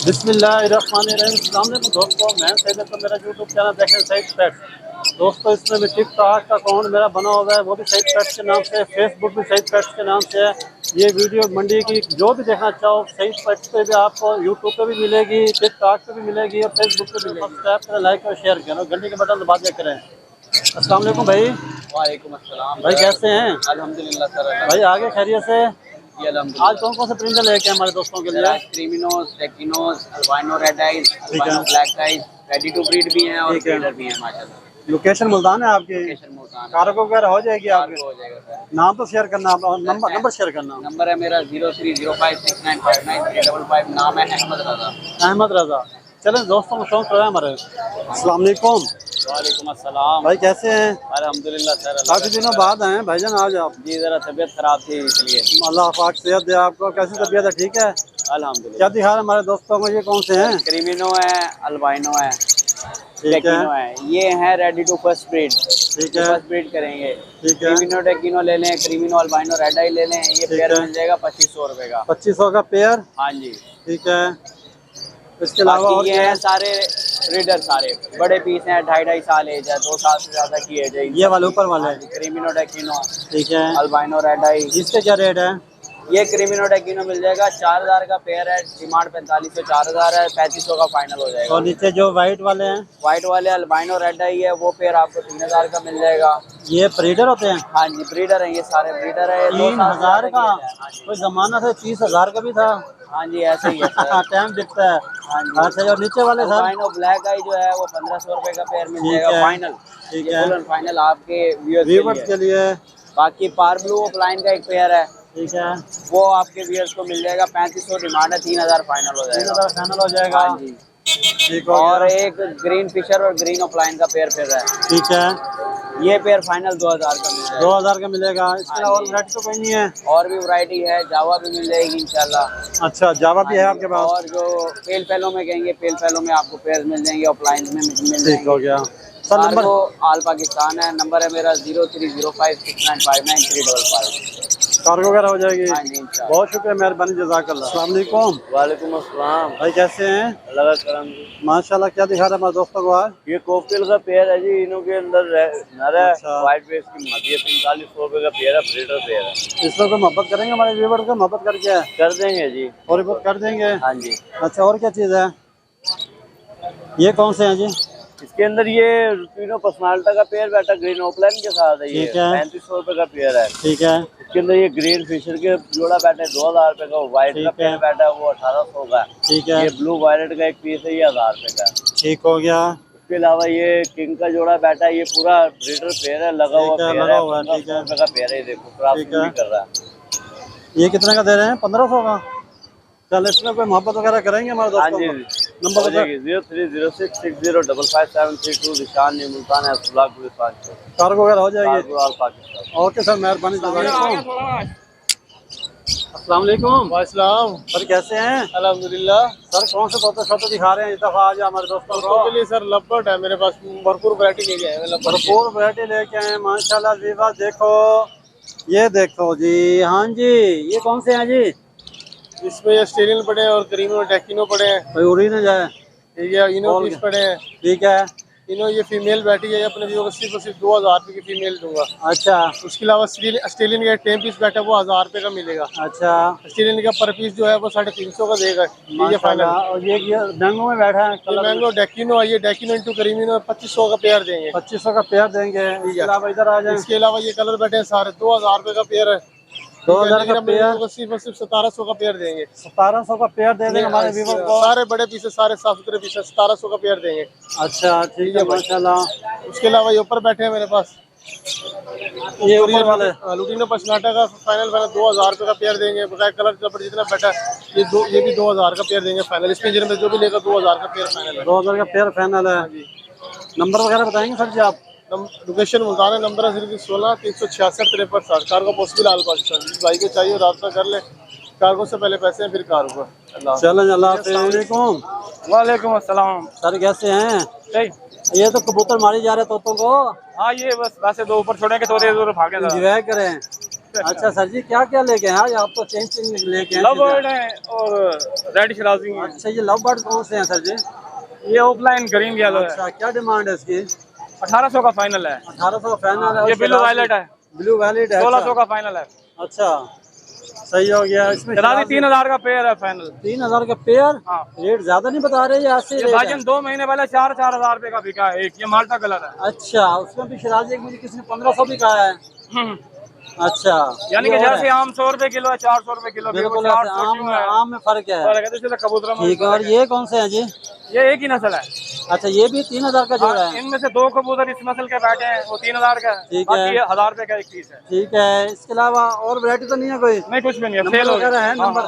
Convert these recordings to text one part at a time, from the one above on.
बिस्मिल्लाहिर्रहमानिर्रहीम। दोस्तों, मैं सैयद तो मेरा यूट्यूब चैनल देखें सईद पेट्स। दोस्तों, इसमें भी टिकटॉक का अकाउंट मेरा बना हुआ है, वो भी सईद पेट्स के नाम से, फेसबुक भी सईद पेट्स के नाम से है। ये वीडियो मंडी की जो भी देखना चाहो सईद पेट्स पे भी आपको यूट्यूब पे भी मिलेगी, टिकटॉक पे भी मिलेगी और फेसबुक पे भी मिलेगी। सब्सक्राइब करें, लाइक और शेयर करें, घंटी के बटन दबा दिया करें। अस्सलाम वालेकुम भाई। वालेकुम अस्सलाम भाई कैसे हैं? अल्हम्दुलिल्लाह सर। भाई आगे खैरियत से? आज कौन कौन से परिंदे लेके हैं हमारे दोस्तों के लिए? क्रीमिनोस, टेकिनोस, albino red eyes, albino black eyes, ready to breed भी हैं और ब्रीडर भी हैं माशाल्लाह। लोकेशन मुल्तान है आपकी? लोकेशन मुल्तान है। कार्गो वगैरह हो जाएगी आपकी? हो जाएगा सर। नाम तो शेयर करना और नंबर शेयर करना। नंबर है मेरा 0305695935। नाम है अहमद रजा। अहमद रजा। चलें दोस्तों को शौक है हमारे। अस्सलाम वालेकुम। वालेकुम अस्सलाम। भाई कैसे हैं? अल्हम्दुलिल्लाह सर। काफी दिनों बाद आए हैं भाईजान आज आप। जी जरा तबीयत खराब थी इसलिए। अल्लाह पाक सेहत दे आपको। कैसी तबीयत है? ठीक है अल्हम्दुलिल्लाह। क्या दिखा रहे हमारे दोस्तों को? ये कौन से हैं? क्रीमिनो है, अल्बाइनो है, टेकिनो है। ये है रेडी टू फर्स्ट ब्रीड। ठीक है, फर्स्ट ब्रीड करेंगे। ठीक है। क्रीमिनो टेकिनो ले लें, क्रीमिनो अल्बाइनो रेड आई ले लें। ये पेयर मिल जाएगा 2500 रुपए का। 2500 का पेयर? हाँ जी। ठीक है। इसके अलावा और ये हैं सारे ब्रीडर, सारे बड़े पीस हैं। 2.5 साल एज है, 2 साल से ज्यादा की एज है। ये वाले ऊपर वाले? क्रीमिनो टेकिनो। ठीक है। अल्बाइनो रेड आई। इसके क्या रेट है? ये क्रीमिनो टेकिनो मिल जाएगा 4000 का पेयर है। डिमांड 4500, 4000 है। 3500 का फाइनल हो जाएगा। और नीचे जो व्हाइट वाले हैं? व्हाइट वाले अल्बाइनो रेड आई है, वो पेयर आपको 3000 का मिल जाएगा। ये ब्रीडर होते हैं? हाँ जी, ब्रीडर है। ये सारे ब्रीडर है। 3000 का? कोई जमाना था 30,000 का भी था। हाँ जी, ऐसे ही है सर। टाइम दिखता है। हाँ जी। अच्छा, और नीचे वाले सर? अल्बाइनो ब्लैक आई जो है वो 1500 रुपए का पेयर मिल जाएगा फाइनल। ठीक है, फाइनल आपके व्यूअर्स के लिए। बाकी पार ब्लू ऑफलाइन का एक पेयर है। ठीक है, वो आपके व्यूअर्स को मिल जाएगा 3500। डिमांड है 3000 फाइनल हो जाएगा। 3000 फाइनल हो जाएगा। हाँ जी। ठीक हो और गया। एक ग्रीन फिशर और ग्रीन ऑफलाइन का पेयर फिर है। ठीक है, ये पेयर फाइनल 2000 का मिल जाएगा। 2000 का मिलेगा। इसके और वैरायटी तो कोई नहीं है? और भी वैरायटी है, जावा भी मिल जाएगी इंशाल्लाह। अच्छा, जावा भी है आपके पास? और जो पेल फैलो में कहेंगे, पेल फैलो में आपको पेयर मिल जाएंगे, ऑफलाइन में मिल जाएंगे। ठीक हो गया सर। नंबर आल पाकिस्तान है। नंबर है मेरा 0305695935। कार्गो वगैरह हो जाएगी? हाँ जी इंशाल्लाह। बहुत शुक्रिया, मेहरबानी, जज़ाकल्लाह। अस्सलाम वालेकुम। वालेकुम अस्सलाम। भाई कैसे हैं? अल्लाह का करम। माशाल्लाह। क्या दिखा रहा है हमारे दोस्तों को आज? ये कोकटेल का पेयर है जी। इनों के अंदर नर है। अच्छा। व्हाइट बेस की मदी है। 4500 रुपए का पेयर है, ब्रीडर पेयर है। इसमें कोई मोहब्बत करेंगे हमारे व्यूअर को? मोहब्बत करके कर देंगे जी। और कर देंगे? हाँ जी। अच्छा, और क्या चीज़ है? ये कौन से हैं जी? इसके अंदर ये तीनों पर्सनालिटी का पेयर बैठा ग्रीन ओपलाइन के साथ है। ये ठीक है। 3500 रुपए का पेयर है। ठीक है। इसके अंदर ये ग्रीन फिशर के जोड़ा बैठा है 2000 रुपए का। व्हाइट का पेयर बैठा है वो 1800 का। ठीक है। ये ब्लू वायलेट का एक पीस है, ये 1000 रुपए का। ठीक हो गया। इसके अलावा ये किंग का जोड़ा बैठा है, ये पूरा ब्रीडर पेयर है, लगा हुआ पेयर है। 1500 रुपए का पेयर है। ये देखो क्रॉसिंग भी कर रहा है। ये कितने का दे रहे हैं? 1500 का। चल, इसमें कोई मोहब्बत वगैरह करेंगे हमारे दोस्तों को? नंबर 0306605572 निशान मुल्तान है। कार्गो वगैरह हो जाएगी? पाकिस्तान। ओके सर, मेहरबानी। अस्सलाम वालेकुम। वालेकुम सर कैसे हैं? अल्हम्दुलिल्लाह। सर कौन से तोते शोते दिखा रहे हैं इस दफा आज हमारे दोस्तों को? के लिए सर लवबर्ड है मेरे पास। भरपूर वैरायटी लेके आए हैं। भरपूर वैरायटी लेके आए हैं माशाल्लाह। वीवा देखो, ये देखो जी। हाँ जी, ये कौन से हैं जी? इसमें ऑस्ट्रेलियन पड़े हैं और क्रीमो टेकिनो पड़े हैं। कोई उड़ी ना जाए। ये इनो पीस पड़े हैं। ठीक है। इनो ये फीमेल बैठी है। अपने व्यू को सिर्फ 2000 रुपये की फीमेल दूंगा। अच्छा। उसके अलावा ऑस्ट्रेलियन का टेम पीस बैठा है, वो 1000 रुपये का मिलेगा। अच्छा। ऑस्ट्रेलियन का पर पीस जो है वो 350 का देगा। ये फाइनल। और ये मैंगो में बैठा है? मैंगो डेकिनो है। ये डेकिनो इंटू क्रीमिनो 2500 का पेयर देंगे। 2500 का पेयर देंगे। इसके अलावा इधर आ जाए। इसके अलावा ये कलर बैठे हैं सारे 2000 रुपये का पेयर है। 2000 का पेयर को सिर्फ 1700 का पेयर देंगे। 1700 का पेयर दे देंगे हमारे व्यूअर को। सारे बड़े पीसेस, सारे साफ सुथरे पीसेस 1700 का पेयर देंगे। अच्छा, ठीक है माशाल्लाह। उसके अलावा ये ऊपर बैठे हैं मेरे पास, ये ऊपर वाले लुटिनो पचनाटा का फाइनल 2000 रुपये का पेयर देंगे। बकाया कलर कपड़ जितना बैठा है ये भी 2000 का पेयर देंगे फाइनल। इसमें जिनमें जो भी लेगा 2000 का पेयर फाइनल है। 2000 का पेयर फाइनल है। नंबर वगैरह बताएंगे सर जी आप? लोकेशन मुल्तान है। नंबर है 16 366 53 60। कार्गो पॉसिबल आल पाकिस्तान। जिस भाई को चाहिए रास्ता कर ले। कार्गो से पहले पैसे हैं, फिर कार्गो। चलें, अल्लाह हाफ़िज़। वालेकुम अस्सलाम। सर कैसे हैं? सही। ये तो कबूतर मारी जा रहे तोतों को। हाँ, ये बस वैसे दो ऊपर छोड़ेंगे तो भागे एंजॉय करें। पे। अच्छा सर जी, क्या क्या लेके हैं आज? आप तो चेंज लेके हैं। लव बर्ड है और रेड शराजी है। अच्छा, ये लव बर्ड कौन से हैं सर जी? ये ऑफलाइन ग्रीन येलो है। अच्छा, क्या डिमांड है इसकी? 1800 का फाइनल है। 1800 का फाइनल है। ये ब्लू वायलेट है, ब्लू वैलिड है। 1600 का फाइनल है। अच्छा, सही हो गया। इसमें शराजी 3000 का पेयर है फाइनल। 3000 का पेयर। हाँ। रेट ज्यादा नहीं बता रहे, या ऐसे ही ये रेट है? भाईजान 2 महीने पहले 4-4000 रुपए का बिका है एक। ये माल्टा कलर है। अच्छा, उसमें भी शराजी एक मुझे किसी ने 1500 भी कहा है। हम्म। अच्छा, यानी ये कि और जैसे है। आम 100 रुपए किलो है, 400 रुपए किलो। बिल्कुल ऐसे आम में फर्क है। कबूतर ठीक है, और ये कौन से हैं जी? ये एक ही नस्ल है। अच्छा, ये भी 3000 का जोड़ा है। इनमें से 2 कबूतर इस नस्ल के बैठे हैं, वो 3000 का है। ठीक है। बाकी ये 1000 रुपए का एक पीस है। ठीक है, इसके अलावा और वैरायटी तो नहीं है कोई? नहीं, कुछ भी नहीं है। नंबर फेल हो वगैरह है? गया। नंबर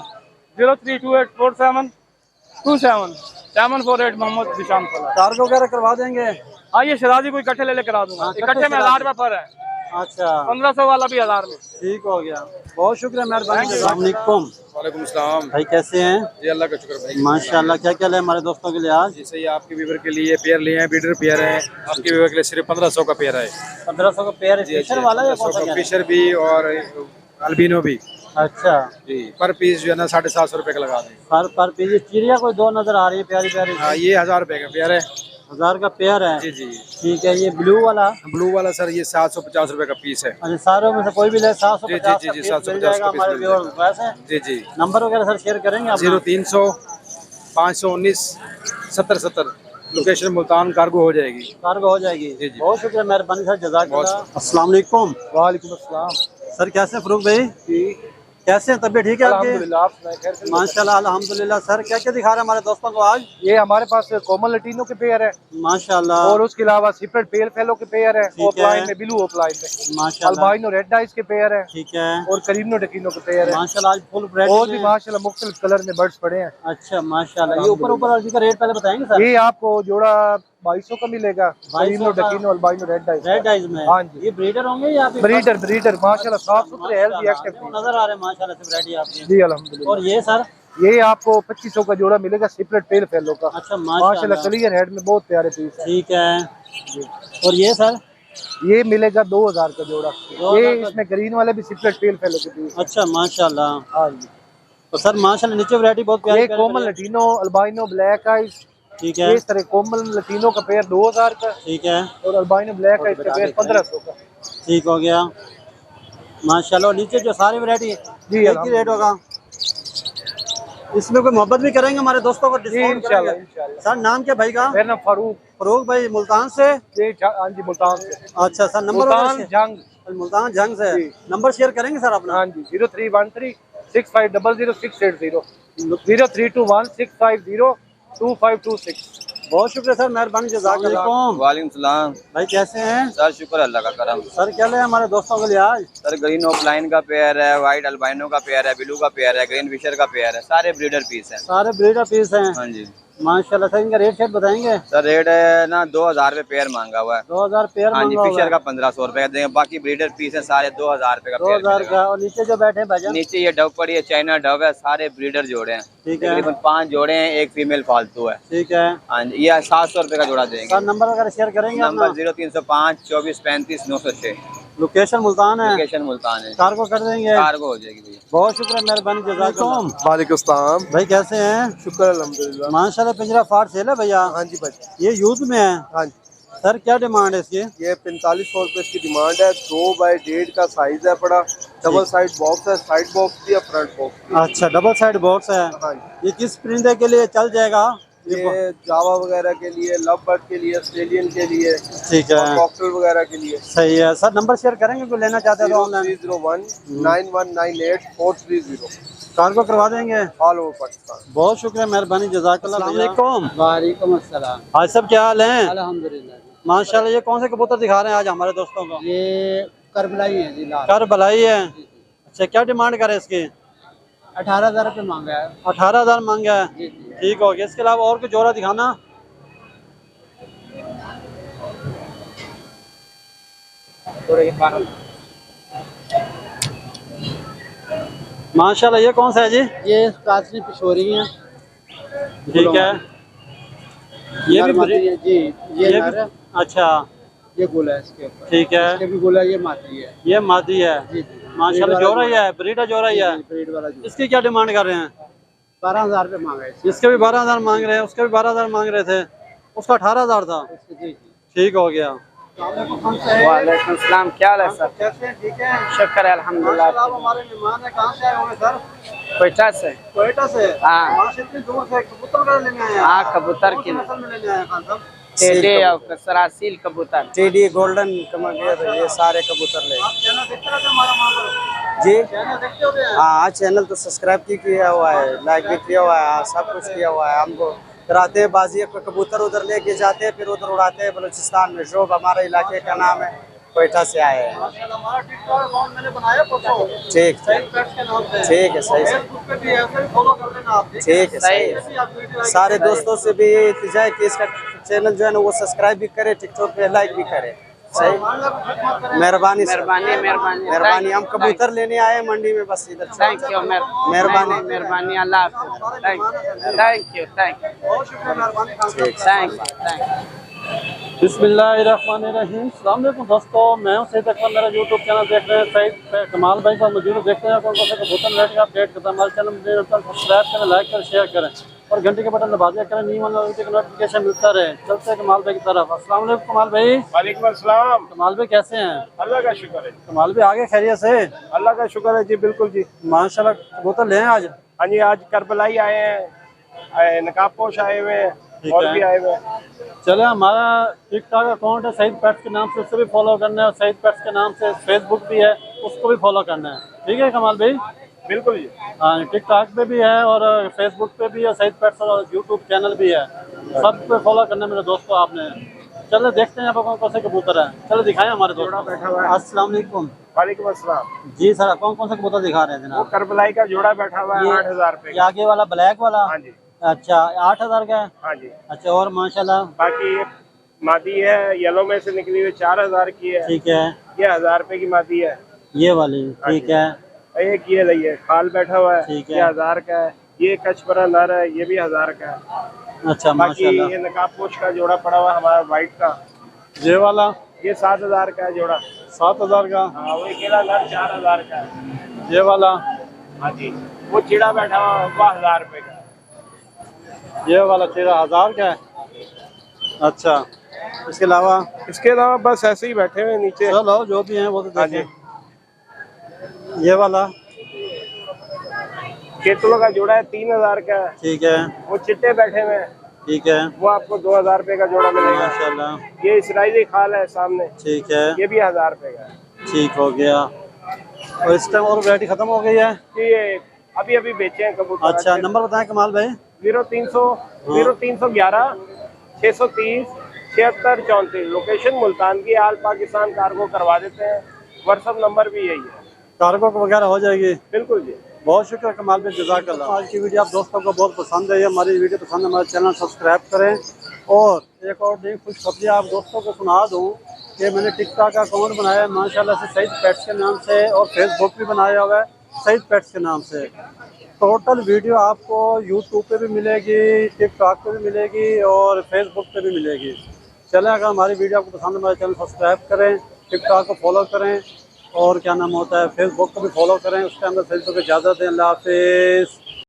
03284727 मोहम्मद जिशान फला। कार्गो वगैरह करवा देंगे? हाँ, ये शराजी कोई इकट्ठे ले करा दूंगा। हाँ, इकट्ठे में 1000 रुपए पर है। अच्छा, 1500 वाला भी 1000 में। ठीक हो गया। बहुत शुक्रिया, मेहरबानी। अस्सलाम वालेकुम। वालेकुम सलाम भाई कैसे हैं? जी, अल्लाह का शुक्र भाई। माशाल्लाह। क्या क्या है हमारे दोस्तों के लिए आज? जी सही, आपके व्यूवर के लिए पेयर लिए हैं, बीडर पेयर है। आपके व्यूवर के लिए सिर्फ 1500 का पेयर है। 1500 का पेयर है। फिशर वाला या कौन सा का है? फिशर भी और अल्बिनो भी। अच्छा, जी, पर पीस जो है ना 750 रुपए का लगा दें। पर पीस चिड़िया कोई दो नजर आ रही है, प्यारी प्यारी। हाँ, ये 1000 रुपए का पेयर है। 1000 का पेयर है। जी जी। ठीक है, ये ब्लू वाला? ब्लू वाला सर ये 750 रुपए का पीस है। अच्छा, सारों में से कोई भी ले 750 जी, का जी, पीस 750 मिल जाएगा का पीस हमारे मिल व्यूअर्स जाएगा। वैसे। जी जी। नंबर वगैरह सर शेयर करेंगे आप? 0300 519 7070। लोकेशन मुल्तान कार्गो हो जाएगी। कार्गो हो जाएगी। जी, जी। बहुत शुक्रिया, मेहरबानी सर, जज़ाकल्लाह। अस्सलाम वालेकुम। वालेकुम अस्सलाम। सर कैसे हैं फरूक भाई? कैसे हैं? तबीयत ठीक है आपकी? अल्हम्दुलिल्लाह, आप सुनाएं, खैर से? माशाल्लाह, अल्हम्दुलिल्लाह। सर क्या क्या दिखा रहे हैं हमारे दोस्तों को आज? ये हमारे पास कॉमन लटीनो के पेयर है माशाल्लाह। और उसके अलावा सीपेट पेल फेलो के पेयर है। ठीक ऑफलाइन है। में ब्लू ऑफलाइन में माशाल्लाह। अल्बाइनो रेड डाइस के पेयर है ठीक है। और करीनो डकीनो के पेयर है। माशाल्लाह, आज फुल ब्रेड और भी माशाल्लाह मुख्तलिफ कलर में बर्ड्स पड़े हैं। अच्छा, माशाल्लाह। ये ऊपर ऊपर का रेट पहले बताएंगे सर? ये आपको जोड़ा 2200 का मिलेगा। करीनो का? डकीनो अल्बाइनो रेड डाइस। रेड आइज में? हाँ जी। ये ब्रीडर होंगे या फिर ब्रीडर माशाल्लाह साफ सुथरे हेल्दी एक्टिव नजर आ रहे हैं माशाल्लाह से वैरायटी आपकी। जी अल्हम्दुलिल्लाह। और ये सर? ये आपको 2500 का जोड़ा मिलेगा सीपेट पेल फेलो का। अच्छा, माशाल्लाह क्लियर हेड में बहुत प्यारे पीस है। ठीक है। और ये सर? ये मिलेगा 2000 का जोड़ा। 2000 ये का? इसमें ग्रीन वाले भी सिपलेट पेल फेलो के पीस। अच्छा, माशाल्लाह। हाँ जी। तो सर माशाल्लाह नीचे वैरायटी बहुत प्यारी ये प्यारी कोमल है। Latino albino black eyes. ठीक है। इस तरह कोमल लटीनो का पेयर 2000 का ठीक है। और अल्बाइनो ब्लैक आइज का पेयर 1500 का। ठीक हो गया माशाल्लाह। और नीचे जो सारी वैरायटी जी, एक ही रेट होगा? इसमें कोई मोहब्बत भी करेंगे हमारे दोस्तों को? डिस्काउंट इंशाल्लाह करेंगे? इंशाल्लाह। सर नाम क्या भाई का? मेरा नाम फारूक। फरूक भाई मुल्तान से? हाँ जी, मुल्तान से। अच्छा सर, नंबर मुल्तान जंग। मुल्तान जंग से जी। नंबर शेयर करेंगे सर अपना? हाँ जी, 0313 6500 0321 6502526। बहुत शुक्रिया सर, मेहरबानी, जज़ाकल्लाह। वालेकुम सलाम। भाई कैसे हैं? सर शुक्र अल्लाह का करम। सर क्या ले हमारे दोस्तों के लिए आज? सर ग्रीन ऑफलाइन का पेयर है, व्हाइट अल्बाइनो का पेयर है, ब्लू का पेयर है, ग्रीन फिशर का पेयर है। सारे ब्रीडर पीस हैं। सारे ब्रीडर पीस हैं? हाँ जी। माशाल्लाह। सर इनका रेट शेट बताएंगे? सर रेट है ना 2000 रुपए पेयर मांगा हुआ है। 2000 पेयर हाँ जी, मांगा हुआ फिशर है। का 1500 रुपए का देंगे। बाकी ब्रीडर पीस है सारे 2000 रुपए का पेयर 2000 मिलेगा। का। और नीचे जो बैठे हैं भाईजान? नीचे ये डव पड़ी है, चाइना डव है, सारे ब्रीडर जोड़े हैं। ठीक है। तकरीबन 5 जोड़े हैं, एक फीमेल फालतू है। ठीक है। हाँ जी, ये 700 रुपए का जोड़ा देंगे। सर नंबर वगैरह शेयर करेंगे नंबर अपना? 0305 24 35 906। लोकेशन मुल्तान है? लोकेशन मुल्तान है। कार्गो कर देंगे? कार्गो हो जाएगी भैया। बहुत शुक्रिया, मेहरबानी, जज़ाकल्लाह। वालेकुम सलाम। भाई कैसे हैं? शुक्र अल्हम्दुलिल्लाह। माशाल्लाह पिंजरा फाड़ सेल है भैया? हाँ जी भाई। ये यूथ में है? हाँ जी। सर क्या डिमांड है इसकी? ये 4500 रुपए इसकी डिमांड है। 2x1.5 का साइज है बड़ा। डबल साइड बॉक्स है, साइड बॉक्स भी है, फ्रंट बॉक्स भी। अच्छा, डबल साइड बॉक्स है। हाँ जी। ये किस परिंदे के लिए चल जाएगा? ये जावा वगैरह के लिए, लव बर्ड के लिए, ऑस्ट्रेलियन के लिए, ठीक है, कॉकटेल वगैरह के लिए। सही है। सर नंबर शेयर करेंगे, कोई लेना चाहते हैं तो ऑनलाइन? 0301 9198 430। कार्गो करवा देंगे ऑल ओवर पाकिस्तान। बहुत शुक्रिया, मेहरबानी, जज़ाकल्लाह। अस्सलाम वालेकुम। वालेकुम अस्सलाम। आज सब क्या हाल है? अल्हम्दुलिल्लाह। माशाल्लाह। ये कौन से कबूतर दिखा रहे हैं आज हमारे दोस्तों को? ये करबलाई है जी, लाल। कर भलाई है। अच्छा, क्या डिमांड करे इसकी? 18,000 रुपये मांगा है। 18,000 मांगा है। जी जी। ठीक हो गया। इसके अलावा और कोई जोड़ा दिखाना? माशाल्लाह। ये कौन सा है जी? ये कासनी पिशोरी है। ठीक है। ये भी नर है जी। ये ये नर है। अच्छा, ये गोला है इसके ऊपर। ठीक है। इसके भी गोला, ये मादी है। ये मादी है। जी जी। माशाल्लाह जोड़ा ही है, ब्रीडर जोड़ा ही है। ब्रीड वाला जो इसकी क्या डिमांड कर रहे हैं? 12,000 रुपये मांगा है इसके। इसके भी 12,000 मांग रहे हैं, उसके भी 12,000 मांग रहे थे, उसका 18,000 था। जी जी। ठीक हो गया। वालेकुम सलाम, क्या हाल है सर? कैसे हैं? ठीक है शुक्र है अल्हम्दुलिल्लाह। माशाल्लाह, आप हमारे मेहमान हैं। कहाँ से आए हुए सर? कोयटा से। कोयटा से? हाँ। वहाँ से इतनी दूर से कबूतर वगैरह लेने आए हैं? हाँ, कबूतर कौन सी की नस्ल में लेने आए हैं खान साहब? टेडी और सरासील कबूतर। टेडी गोल्डन कमर ये सारे कबूतर ले। आप चैनल देखते रहते हैं हमारा वहाँ पर? जी चैनल देखते होते हैं? हाँ, चैनल तो सब्सक्राइब भी किया हुआ है, लाइक भी किया हुआ है, हाँ, सब कुछ किया हुआ है। हमको कराते हैं बाजी, कबूतर उधर लेके जाते हैं, फिर उधर उड़ाते हैं बलूचिस्तान में। शोब हमारे इलाके का नाम है, कोयटा से आए हैं। माशाल्लाह, हमारा टिकटॉक अकाउंट मैंने बनाया परसों। ठीक सही पेट्स के नाम से। ठीक है, सही सही। फेसबुक पे भी है, ऐसे ही फॉलो कर लेना आप। ठीक है, सही है। भी आप वीडियो लाइक सारे करें। दोस्तों से भी ये इल्तिजा है कि इसका चैनल जो है ना वो सब्सक्राइब भी करे, टिकटॉक पे लाइक भी करे। सही, मेहरबानी सर। मेहरबानी मेहरबानी मेहरबानी। हम कबूतर लेने आए हैं मंडी में, बस इधर से। Thank you. मेहरबानी। मेहरबानी, अल्लाह हाफ़िज़। थैंक यू बहुत शुक्रिया, मेहरबानी खान साहब। Thank you. बिस्मिल्लाहिर्रहमानिर्रहीम। अस्सलाम वालेकुम दोस्तों, मैं हूं सईद अकबर। मेरा यूट्यूब चैनल देख रहे हैं, सईद कमाल भाई का मौजूद देखते हैं। कौन कौन से कबूतर रेट का अपडेट करता है। हमारे चैनल सब्सक्राइब करें, लाइक करें, शेयर करें और घंटे के बटन दबा दिया करें, न्यू नोटिफिकेशन मिलता रहे। चलते हैं कमाल भाई की तरफ। अस्सलाम वालेकुम कमाल भाई। वालेकुम अस्सलाम। कमाल भाई कैसे हैं? अल्लाह का शुक्र है। कमाल भाई आगे खैरियत से? अल्लाह का शुक्र है जी, बिल्कुल जी। माशाल्लाह कबूतर ले हैं आज? हाँ जी, आज करबलाई आए हैं, नकाबपोश आए हुए हैं ठीक और है। भी आए हुए हैं। चले, हमारा टिकटॉक अकाउंट है सईद पेट्स के नाम से, उससे भी फॉलो करना है। और सईद पेट्स के नाम से फेसबुक भी है, उसको भी फॉलो करना है। ठीक है कमाल भाई? बिल्कुल जी। हाँ, टिकटॉक पे भी है और फेसबुक पे भी है सईद पेट्स, और यूट्यूब चैनल भी है। सब पे फॉलो करना है मेरे दोस्तों आपने। चलो देखते हैं यहाँ पर कौन कौन से कबूतर है। चलो दिखाएं हमारे दोस्तों। बैठा हुआ है। अस्सलाम वालेकुम। वालेकुम अस्सलाम। जी सर, कौन कौन से कबूतर दिखा रहे हैं वो जनाब? करबलाई का जोड़ा बैठा हुआ है, ये- 8,000 रुपए ये का। आगे वाला ब्लैक वाला? हाँ जी। अच्छा, 8,000 का है? हाँ जी। अच्छा, और माशाल्लाह बाकी ये मादी है, येलो में से निकली हुई, 4,000 की है। ठीक है। ये 1,000 रुपए की मादी है। ये वाली ठीक है। एक ये लइए खाल बैठा हुआ है, ठीक है। ये 1,000 का है। ये कचपरा नर है, ये भी 1,000 का है। अच्छा बाकी माशाल्लाह। ये नकाबपोश का जोड़ा पड़ा हुआ है हमारा व्हाइट का, ये वाला ये 7,000 का है जोड़ा। 7,000 का। हाँ, वो अकेला नर 4,000 का है। ये वाला? हाँ जी। वो चिड़ा बैठा हुआ है, वो 1,000 रुपए का है। ये वाला 13,000 का है। अच्छा, इसके अलावा? इसके अलावा बस ऐसे ही बैठे हुए नीचे। चलो जो भी हैं वो तो हाँ देखें। ये वाला? केतुलों का जोड़ा है, 3,000 का है। ठीक है। वो चिट्टे बैठे हुए हैं, ठीक है। वो आपको 2,000 रुपए का जोड़ा मिलेगा। माशाल्लाह। ये इसराइली खाल है सामने, ठीक है। ये भी 1,000 रुपए का है। ठीक हो गया। और इस टाइम और वैरायटी खत्म हो गई है? ये अभी अभी बेचे हैं कबूतर। अच्छा, नंबर बताएं कमाल भाई। 0300 0311 630 76 34। लोकेशन मुल्तान की, आल पाकिस्तान कार्गो करवा देते हैं। व्हाट्सअप नंबर भी यही है। कार्गो वगैरह हो जाएगी? बिल्कुल जी। बहुत शुक्रिया कमाल भाई, जज़ाकल्लाह। आज की वीडियो आप दोस्तों को बहुत पसंद है। हमारी वीडियो पसंद है, हमारे चैनल सब्सक्राइब करें। और एक और नई खुशखबरी आप दोस्तों को सुना दूं कि मैंने टिकटॉक का अकाउंट बनाया है माशाल्लाह से सईद पेट्स के नाम से, और फेसबुक भी बनाया हुआ है सईद पेट्स के नाम से। टोटल वीडियो आपको यूट्यूब पे भी मिलेगी, टिकटॉक पे भी मिलेगी और फेसबुक पे भी मिलेगी। चलें, अगर हमारी वीडियो आपको पसंद है हमारे चैनल सब्सक्राइब करें, टिकटॉक को फॉलो करें और क्या नाम होता है फेसबुक को भी फॉलो करें। उसके अंदर सही तो इजाज़त दें। अल्लाह हाफिज़।